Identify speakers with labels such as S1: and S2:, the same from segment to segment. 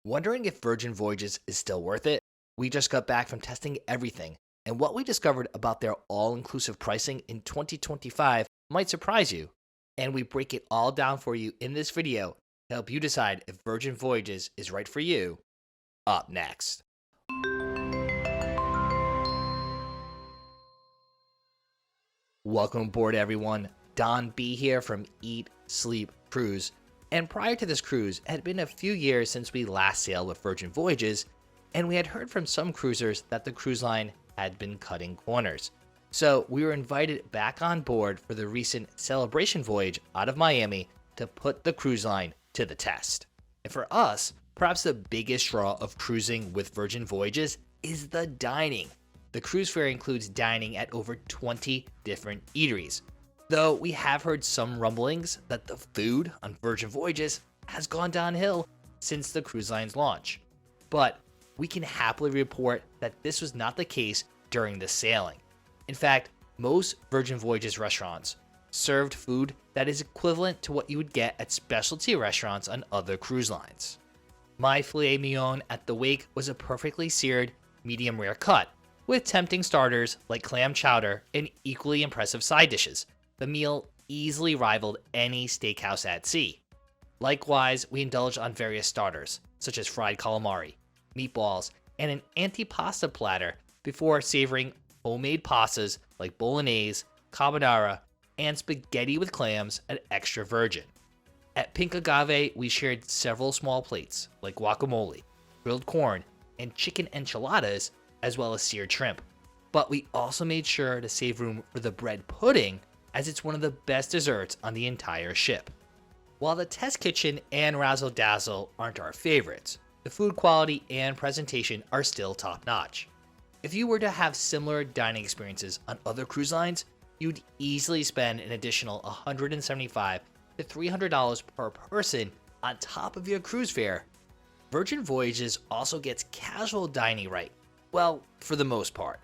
S1: Wondering if Virgin Voyages is still worth it? We just got back from testing everything, and what we discovered about their all-inclusive pricing in 2025 might surprise you. And we break it all down for you in this video to help you decide if Virgin Voyages is right for you. Up next. Welcome aboard, everyone. Don B here from Eat, Sleep, Cruise. And prior to this cruise, it had been a few years since we last sailed with Virgin Voyages, and we had heard from some cruisers that the cruise line had been cutting corners. So we were invited back on board for the recent Celebration Voyage out of Miami to put the cruise line to the test. And for us, perhaps the biggest draw of cruising with Virgin Voyages is the dining. The cruise fare includes dining at over 20 different eateries. Though we have heard some rumblings that the food on Virgin Voyages has gone downhill since the cruise line's launch. But we can happily report that this was not the case during the sailing. In fact, most Virgin Voyages restaurants served food that is equivalent to what you would get at specialty restaurants on other cruise lines. My filet mignon at the wake was a perfectly seared, medium rare cut, with tempting starters like clam chowder and equally impressive side dishes. The meal easily rivaled any steakhouse at sea. Likewise, we indulged on various starters, such as fried calamari, meatballs, and an antipasta platter before savoring homemade pastas like bolognese, carbonara, and spaghetti with clams at extra virgin. At Pink Agave, we shared several small plates like guacamole, grilled corn, and chicken enchiladas, as well as seared shrimp. But we also made sure to save room for the bread pudding, as it's one of the best desserts on the entire ship. While the test kitchen and razzle dazzle aren't our favorites, the food quality and presentation are still top notch. If you were to have similar dining experiences on other cruise lines, you'd easily spend an additional $175 to $300 per person on top of your cruise fare. Virgin Voyages also gets casual dining right, well, for the most part.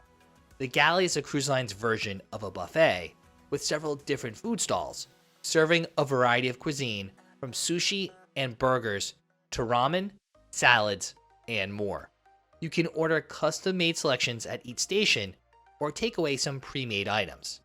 S1: The galley is a cruise line's version of a buffet, with several different food stalls, serving a variety of cuisine from sushi and burgers to ramen, salads, and more. You can order custom-made selections at each station or take away some pre-made items.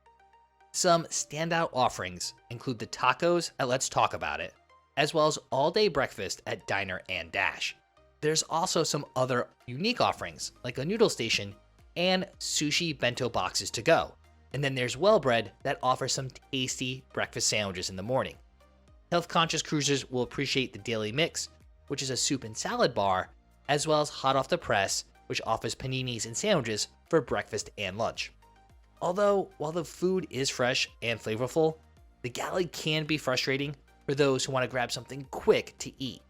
S1: Some standout offerings include the tacos at Let's Talk About It, as well as all-day breakfast at Diner and Dash. There's also some other unique offerings, like a noodle station and sushi bento boxes to go. And then there's Wellbread that offers some tasty breakfast sandwiches in the morning. Health-conscious cruisers will appreciate the Daily Mix, which is a soup and salad bar, as well as Hot Off the Press, which offers paninis and sandwiches for breakfast and lunch. Although, while the food is fresh and flavorful, the galley can be frustrating for those who want to grab something quick to eat.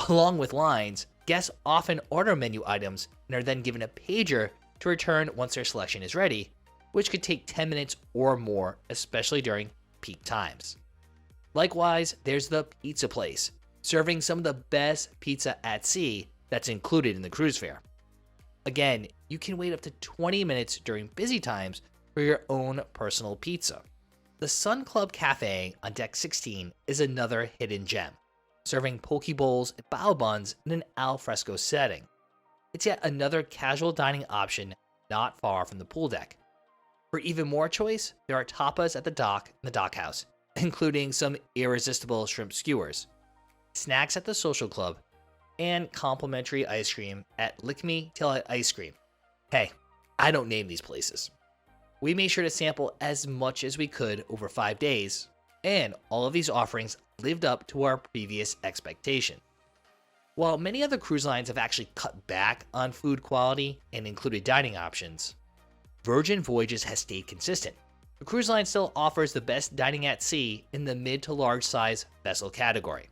S1: Along with lines, guests often order menu items and are then given a pager to return once their selection is ready, which could take 10 minutes or more, especially during peak times. Likewise, there's the pizza place, serving some of the best pizza at sea that's included in the cruise fare. Again, you can wait up to 20 minutes during busy times for your own personal pizza. The Sun Club Cafe on Deck 16 is another hidden gem, serving poke bowls and bao buns in an al fresco setting. It's yet another casual dining option not far from the pool deck. For even more choice, there are tapas at the dock and the dockhouse, including some irresistible shrimp skewers, snacks at the social club, and complimentary ice cream at Lick Me Till I Ice Cream. Hey, I don't name these places. We made sure to sample as much as we could over 5 days, and all of these offerings lived up to our previous expectation. While many other cruise lines have actually cut back on food quality and included dining options, Virgin Voyages has stayed consistent. The cruise line still offers the best dining at sea in the mid to large size vessel category.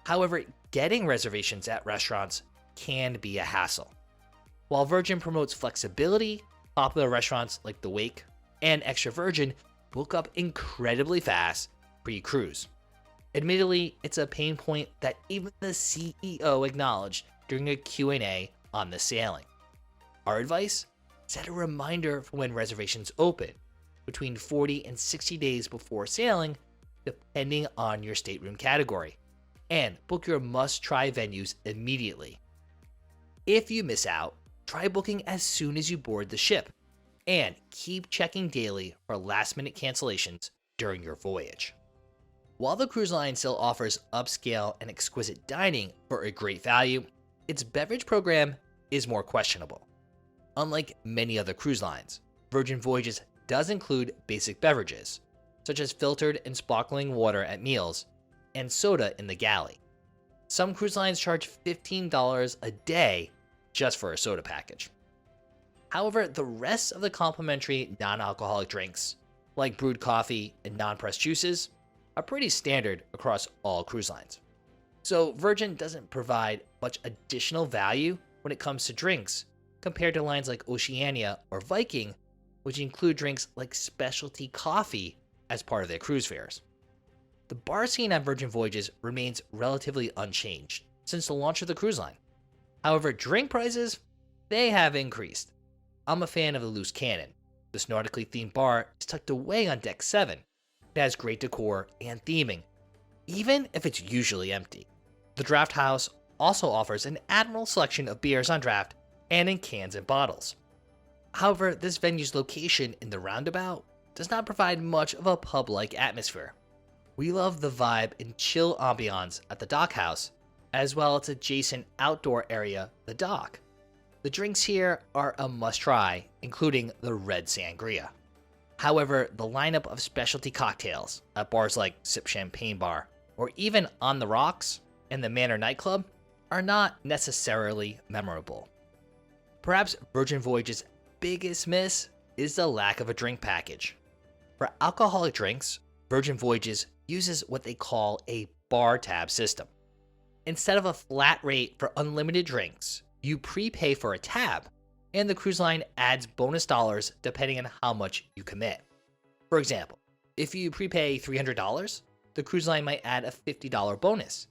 S1: However, getting reservations at restaurants can be a hassle. While Virgin promotes flexibility, popular restaurants like The Wake and Extra Virgin book up incredibly fast pre-cruise. Admittedly, it's a pain point that even the CEO acknowledged during a Q&A on the sailing. Our advice? Set a reminder for when reservations open, between 40 and 60 days before sailing, depending on your stateroom category. and book your must-try venues immediately. If you miss out, try booking as soon as you board the ship, and keep checking daily for last-minute cancellations during your voyage. While the cruise line still offers upscale and exquisite dining for a great value, its beverage program is more questionable. Unlike many other cruise lines, Virgin Voyages does include basic beverages, such as filtered and sparkling water at meals, and soda in the galley. Some cruise lines charge $15 a day just for a soda package. However, the rest of the complimentary non-alcoholic drinks, like brewed coffee and non-pressed juices, are pretty standard across all cruise lines. So Virgin doesn't provide much additional value when it comes to drinks compared to lines like Oceania or Viking, which include drinks like specialty coffee as part of their cruise fares. The bar scene at Virgin Voyages remains relatively unchanged since the launch of the cruise line. However, drink prices, they have increased. I'm a fan of the Loose Cannon. This nautically themed bar is tucked away on Deck 7. It has great decor and theming, even if it's usually empty. The Draft House also offers an admirable selection of beers on draft and in cans and bottles. However, this venue's location in the roundabout does not provide much of a pub-like atmosphere. We love the vibe and chill ambiance at the Dock House, as well as its adjacent outdoor area, the Dock. The drinks here are a must-try, including the Red Sangria. However, the lineup of specialty cocktails at bars like Sip Champagne Bar or even On the Rocks and the Manor nightclub are not necessarily memorable. Perhaps Virgin Voyage's biggest miss is the lack of a drink package. For alcoholic drinks, Virgin Voyages uses what they call a bar tab system. Instead of a flat rate for unlimited drinks, you prepay for a tab, and the cruise line adds bonus dollars depending on how much you commit. For example, if you prepay $300, the cruise line might add a $50 bonus,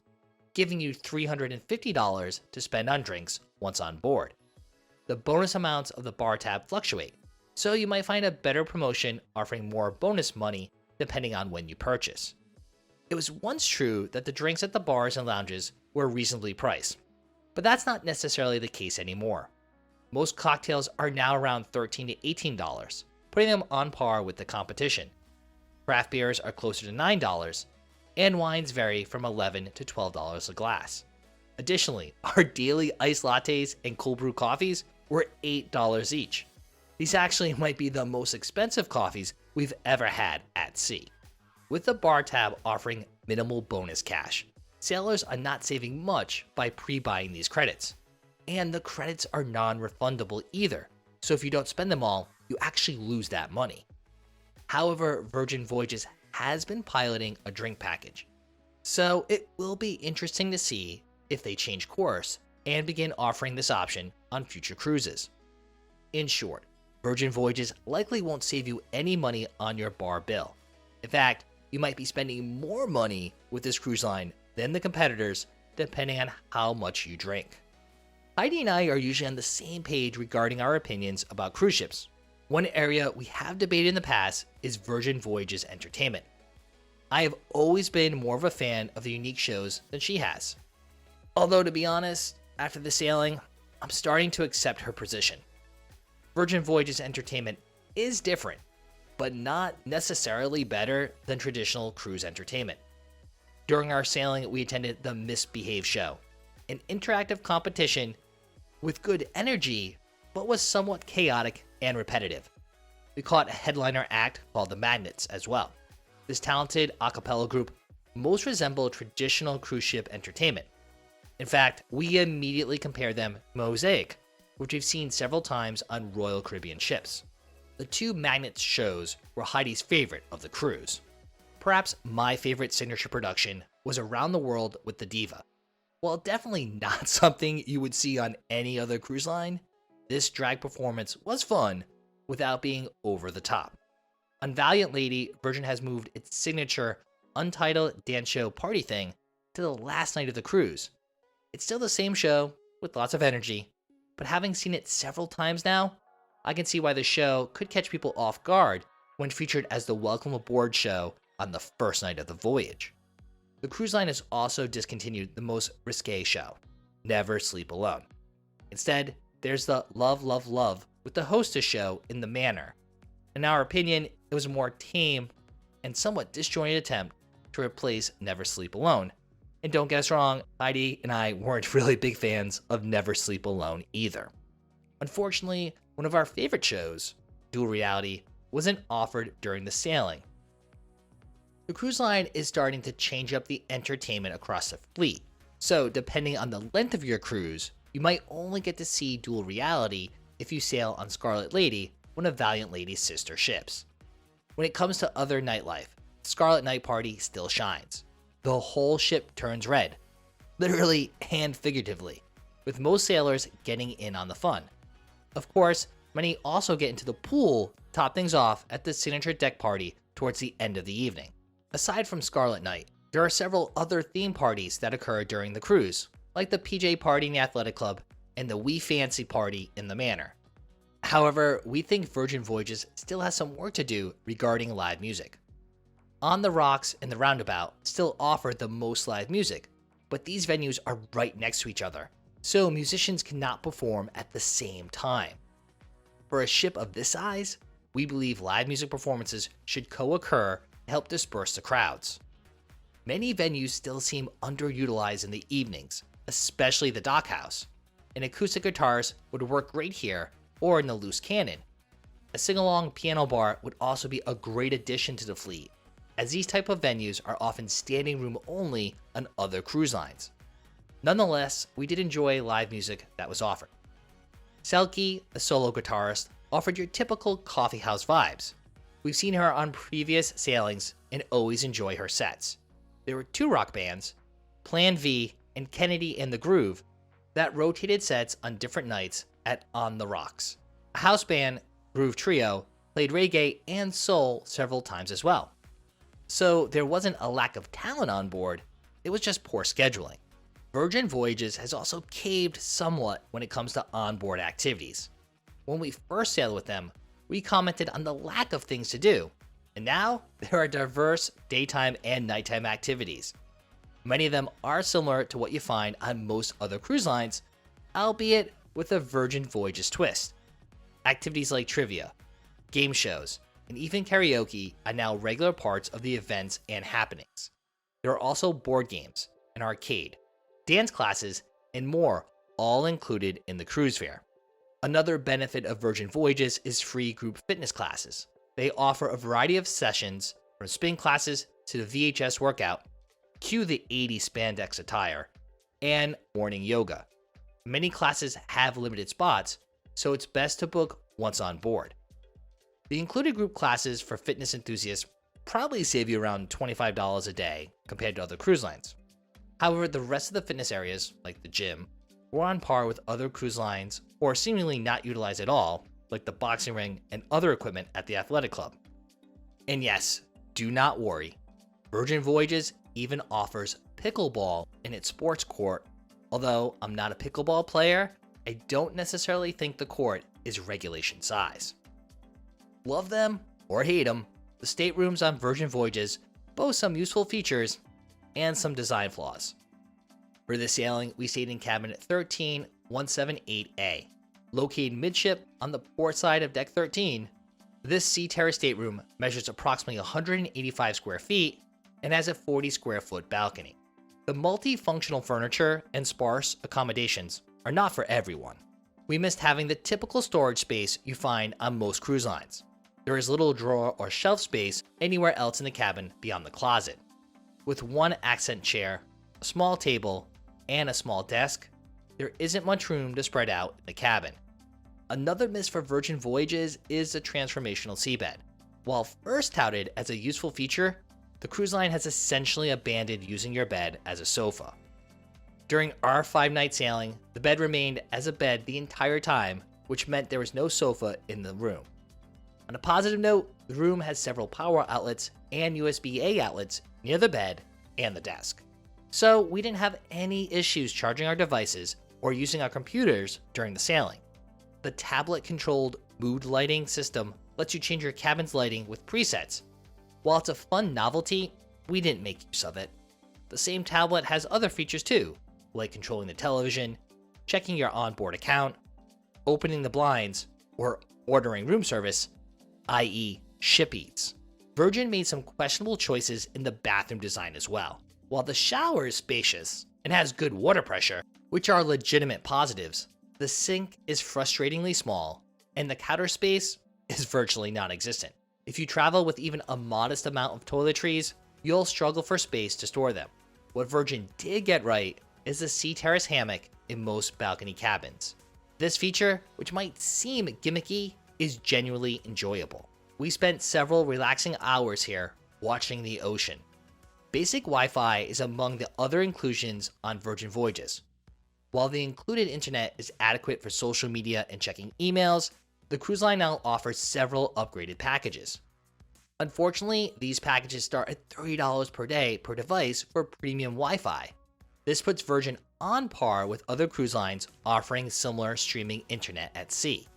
S1: giving you $350 to spend on drinks once on board. The bonus amounts of the bar tab fluctuate, so you might find a better promotion offering more bonus money depending on when you purchase. It was once true that the drinks at the bars and lounges were reasonably priced, but that's not necessarily the case anymore. Most cocktails are now around $13 to $18, putting them on par with the competition. Craft beers are closer to $9, and wines vary from $11 to $12 a glass. Additionally, our daily iced lattes and cold brew coffees were $8 each. These actually might be the most expensive coffees we've ever had at sea. With the bar tab offering minimal bonus cash, sailors are not saving much by pre-buying these credits. And the credits are non-refundable either, so if you don't spend them all, you actually lose that money. However, Virgin Voyages has been piloting a drink package, so it will be interesting to see if they change course and begin offering this option on future cruises. In short, Virgin Voyages likely won't save you any money on your bar bill. In fact, you might be spending more money with this cruise line than the competitors, depending on how much you drink. Heidi and I are usually on the same page regarding our opinions about cruise ships. One area we have debated in the past is Virgin Voyages entertainment. I have always been more of a fan of the unique shows than she has. Although, to be honest, after the sailing, I'm starting to accept her position. Virgin Voyages entertainment is different, but not necessarily better than traditional cruise entertainment. During our sailing, we attended the Misbehave Show, an interactive competition with good energy, but was somewhat chaotic and repetitive. We caught a headliner act called the Magnets as well. This talented a cappella group most resembled traditional cruise ship entertainment. In fact, we immediately compared them to Mosaic, which we've seen several times on Royal Caribbean ships. The two Magnets shows were Heidi's favorite of the cruise. Perhaps my favorite signature production was Around the World with the Diva. While definitely not something you would see on any other cruise line, this drag performance was fun without being over the top. On Valiant Lady, Virgin has moved its signature untitled dance show party thing to the last night of the cruise. It's still the same show with lots of energy, but having seen it several times now, I can see why the show could catch people off guard when featured as the Welcome Aboard show on the first night of the voyage. the cruise line has also discontinued the most risque show, Never Sleep Alone. Instead, there's the Love, Love, Love with the hostess show in the Manor. In our opinion, it was a more tame and somewhat disjointed attempt to replace Never Sleep Alone. And don't get us wrong, Heidi and I weren't really big fans of Never Sleep Alone either. Unfortunately, one of our favorite shows, Dual Reality, wasn't offered during the sailing. The cruise line is starting to change up the entertainment across the fleet, so depending on the length of your cruise, you might only get to see Dual Reality if you sail on Scarlet Lady, one of Valiant Lady's sister ships. When it comes to other nightlife, Scarlet Night Party still shines. The whole ship turns red, literally and figuratively, with most sailors getting in on the fun. Of course, many also get into the pool to top things off at the signature deck party towards the end of the evening. Aside from Scarlet Night, there are several other theme parties that occur during the cruise, like the PJ Party in the Athletic Club and the We Fancy Party in the Manor. However, we think Virgin Voyages still has some work to do regarding live music. On the Rocks and the Roundabout still offer the most live music, but these venues are right next to each other, so musicians cannot perform at the same time. For a ship of this size, we believe live music performances should co-occur to help disperse the crowds. Many venues still seem underutilized in the evenings, especially the Dockhouse. An acoustic guitarist would work great here or in the Loose Cannon. A sing-along piano bar would also be a great addition to the fleet, as these type of venues are often standing room only on other cruise lines. Nonetheless, we did enjoy live music that was offered. Selkie, a solo guitarist, offered your typical coffeehouse vibes. We've seen her on previous sailings and always enjoy her sets. There were two rock bands, Plan V and Kennedy and the Groove, that rotated sets on different nights at On the Rocks. A house band, Groove Trio, played reggae and soul several times as well. So there wasn't a lack of talent on board, it was just poor scheduling. Virgin Voyages has also caved somewhat when it comes to onboard activities. When we first sailed with them, we commented on the lack of things to do, and now there are diverse daytime and nighttime activities. Many of them are similar to what you find on most other cruise lines, albeit with a Virgin Voyages twist. Activities like trivia, game shows, and even karaoke are now regular parts of the events and happenings. There are also board games, an arcade, dance classes, and more, all included in the cruise fare. Another benefit of Virgin Voyages is free group fitness classes. They offer a variety of sessions, from spin classes to the VHS workout, cue the 80s spandex attire, and morning yoga. Many classes have limited spots, so it's best to book once on board. The included group classes for fitness enthusiasts probably save you around $25 a day compared to other cruise lines. However, the rest of the fitness areas, like the gym, were on par with other cruise lines or seemingly not utilized at all, like the boxing ring and other equipment at the Athletic Club. And yes, do not worry, Virgin Voyages even offers pickleball in its sports court. Although I'm not a pickleball player, I don't necessarily think the court is regulation size. Love them or hate them, the staterooms on Virgin Voyages boast some useful features and some design flaws. For this sailing, we stayed in cabin 13178A. Located midship on the port side of deck 13, this sea terrace stateroom measures approximately 185 square feet and has a 40 square foot balcony. The multifunctional furniture and sparse accommodations are not for everyone. We missed having the typical storage space you find on most cruise lines. There is little drawer or shelf space anywhere else in the cabin beyond the closet. With one accent chair, a small table, and a small desk, there isn't much room to spread out in the cabin. Another miss for Virgin Voyages is the transformational seabed. While first touted as a useful feature, the cruise line has essentially abandoned using your bed as a sofa. During our 5-night sailing, the bed remained as a bed the entire time, which meant there was no sofa in the room. On a positive note, the room has several power outlets and USB-A outlets near the bed and the desk. So we didn't have any issues charging our devices or using our computers during the sailing. The tablet-controlled mood lighting system lets you change your cabin's lighting with presets. While it's a fun novelty, we didn't make use of it. The same tablet has other features too, like controlling the television, checking your onboard account, opening the blinds, or ordering room service, i.e. Ship Eats. Virgin made some questionable choices in the bathroom design as well. While the shower is spacious and has good water pressure, which are legitimate positives, the sink is frustratingly small and the counter space is virtually non-existent. If you travel with even a modest amount of toiletries, you'll struggle for space to store them. What Virgin did get right is the sea terrace hammock in most balcony cabins. This feature, which might seem gimmicky, is genuinely enjoyable. We spent several relaxing hours here watching the ocean. Basic Wi-Fi is among the other inclusions on Virgin Voyages. While the included internet is adequate for social media and checking emails, the cruise line now offers several upgraded packages. Unfortunately, these packages start at $30 per day per device for premium Wi-Fi. This puts Virgin on par with other cruise lines offering similar streaming internet at sea.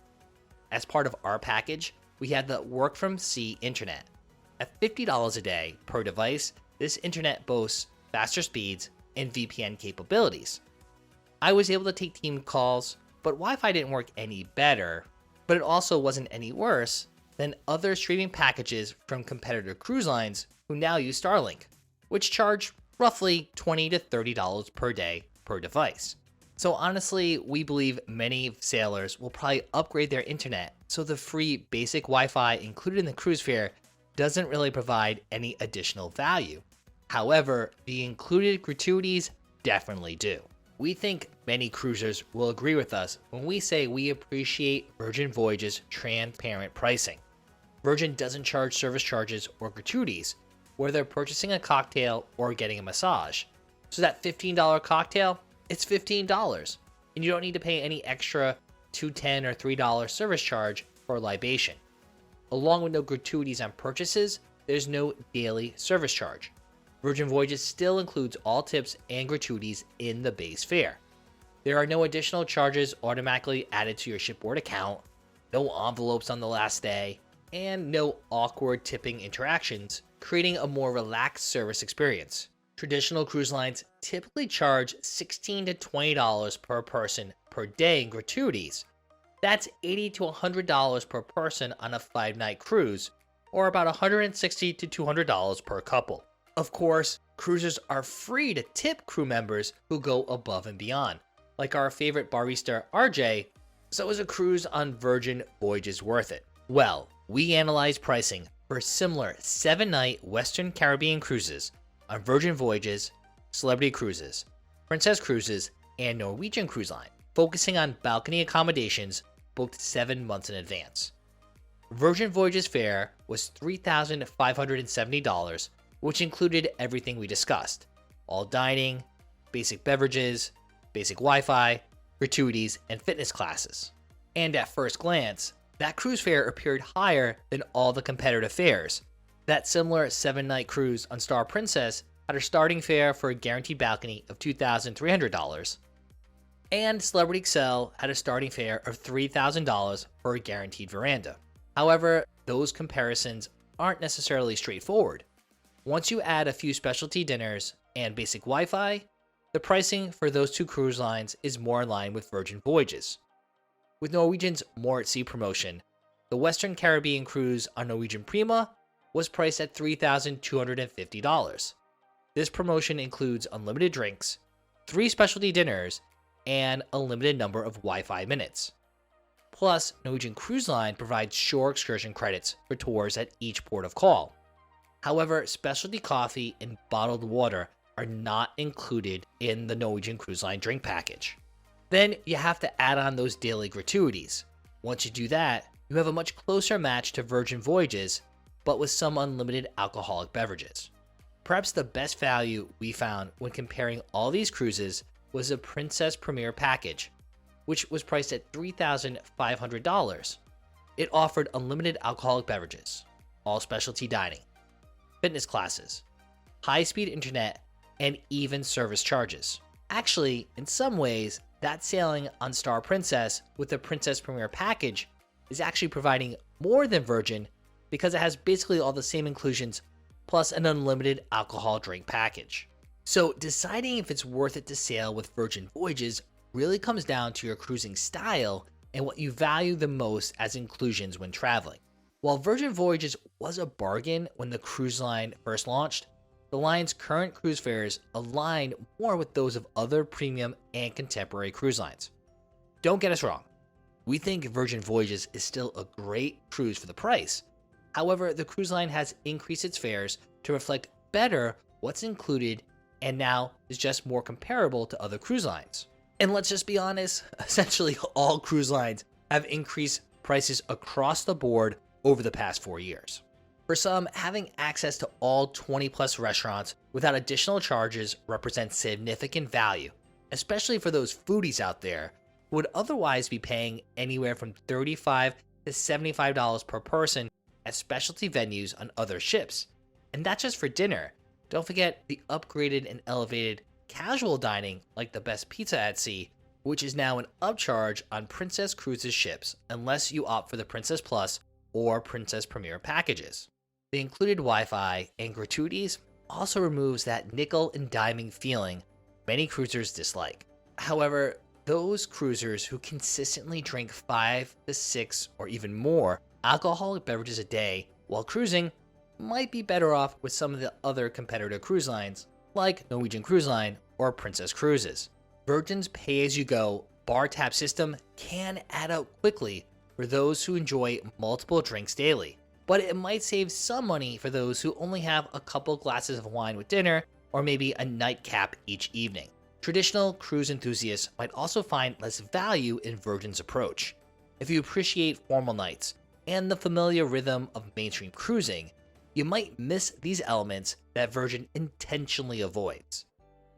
S1: As part of our package, we had the Work from Sea internet. At $50 a day per device, this internet boasts faster speeds and VPN capabilities. I was able to take team calls, but Wi-Fi didn't work any better, but it also wasn't any worse than other streaming packages from competitor cruise lines who now use Starlink, which charge roughly $20 to $30 per day per device. So honestly, we believe many sailors will probably upgrade their internet, so the free basic Wi-Fi included in the cruise fare doesn't really provide any additional value. However, the included gratuities definitely do. We think many cruisers will agree with us when we say we appreciate Virgin Voyages' transparent pricing. Virgin doesn't charge service charges or gratuities, whether purchasing a cocktail or getting a massage. So that $15 cocktail, it's $15, and you don't need to pay any extra $2.10 or $3 service charge for a libation. Along with no gratuities on purchases, there's no daily service charge. Virgin Voyages still includes all tips and gratuities in the base fare. There are no additional charges automatically added to your shipboard account, no envelopes on the last day, and no awkward tipping interactions, creating a more relaxed service experience. Traditional cruise lines typically charge $16 to $20 per person per day in gratuities. That's $80 to $100 per person on a 5-night cruise, or about $160 to $200 per couple. Of course, cruisers are free to tip crew members who go above and beyond, like our favorite barista RJ. So is a cruise on Virgin Voyages worth it? Well, we analyzed pricing for similar 7-night Western Caribbean cruises on Virgin Voyages, Celebrity Cruises, Princess Cruises, and Norwegian Cruise Line, focusing on balcony accommodations booked 7 months in advance. Virgin Voyages fare was $3,570, which included everything we discussed: all dining, basic beverages, basic Wi-Fi, gratuities, and fitness classes. And at first glance, that cruise fare appeared higher than all the competitive fares. That similar 7-night cruise on Star Princess had a starting fare for a guaranteed balcony of $2,300, and Celebrity Excel had a starting fare of $3,000 for a guaranteed veranda. However, those comparisons aren't necessarily straightforward. Once you add a few specialty dinners and basic Wi-Fi, the pricing for those two cruise lines is more in line with Virgin Voyages. With Norwegian's More at Sea promotion, the Western Caribbean cruise on Norwegian Prima was priced at $3,250. This promotion includes unlimited drinks, 3 specialty dinners, and a limited number of Wi-Fi minutes. Plus, Norwegian Cruise Line provides shore excursion credits for tours at each port of call. However, specialty coffee and bottled water are not included in the Norwegian Cruise Line drink package. Then you have to add on those daily gratuities. Once you do that, you have a much closer match to Virgin Voyages, but with some unlimited alcoholic beverages. Perhaps the best value we found when comparing all these cruises was the Princess Premier package, which was priced at $3,500. It offered unlimited alcoholic beverages, all specialty dining, fitness classes, high-speed internet, and even service charges. Actually, in some ways, that sailing on Star Princess with the Princess Premier package is actually providing more than Virgin because it has basically all the same inclusions plus an unlimited alcohol drink package. So, deciding if it's worth it to sail with Virgin Voyages really comes down to your cruising style and what you value the most as inclusions when traveling. While Virgin Voyages was a bargain when the cruise line first launched, the line's current cruise fares align more with those of other premium and contemporary cruise lines. Don't get us wrong, we think Virgin Voyages is still a great cruise for the price. However, the cruise line has increased its fares to reflect better what's included and now is just more comparable to other cruise lines. And let's just be honest, essentially all cruise lines have increased prices across the board over the past 4 years. For some, having access to all 20 plus restaurants without additional charges represents significant value, especially for those foodies out there who would otherwise be paying anywhere from $35 to $75 per person at specialty venues on other ships. And that's just for dinner. Don't forget the upgraded and elevated casual dining like the best pizza at sea, which is now an upcharge on Princess Cruises ships unless you opt for the Princess Plus or Princess Premier packages. The included Wi-Fi and gratuities also removes that nickel and diming feeling many cruisers dislike. However, those cruisers who consistently drink 5 to 6 or even more alcoholic beverages a day while cruising might be better off with some of the other competitor cruise lines like Norwegian Cruise Line or Princess Cruises. Virgin's pay-as-you-go bar tab system can add up quickly for those who enjoy multiple drinks daily, but it might save some money for those who only have a couple glasses of wine with dinner or maybe a nightcap each evening. Traditional cruise enthusiasts might also find less value in Virgin's approach. If you appreciate formal nights and the familiar rhythm of mainstream cruising, you might miss these elements that Virgin intentionally avoids.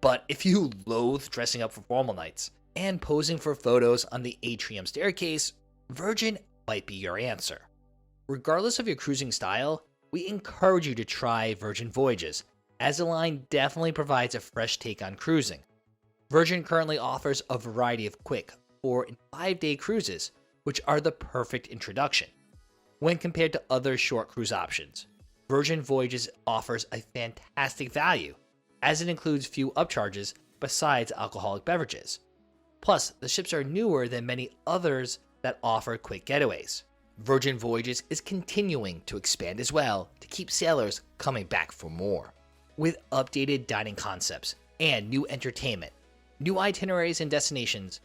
S1: But if you loathe dressing up for formal nights and posing for photos on the atrium staircase, Virgin might be your answer. Regardless of your cruising style, we encourage you to try Virgin Voyages, as the line definitely provides a fresh take on cruising. Virgin currently offers a variety of quick 4 and 5 day cruises, which are the perfect introduction. When compared to other short cruise options, Virgin Voyages offers a fantastic value, as it includes few upcharges besides alcoholic beverages. Plus, the ships are newer than many others that offer quick getaways. Virgin Voyages is continuing to expand as well to keep sailors coming back for more. With updated dining concepts and new entertainment, new itineraries and destinations,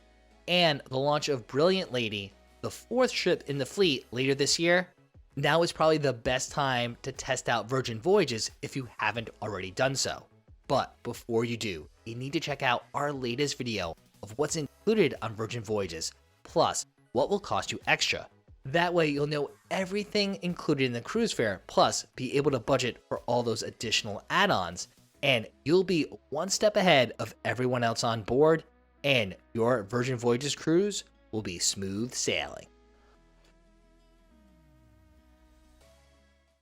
S1: and the launch of Brilliant Lady, the 4th ship in the fleet later this year, now is probably the best time to test out Virgin Voyages if you haven't already done so. But before you do, you need to check out our latest video of what's included on Virgin Voyages, plus what will cost you extra. That way you'll know everything included in the cruise fare, plus be able to budget for all those additional add-ons, and you'll be one step ahead of everyone else on board, and your Virgin Voyages cruise will be smooth sailing.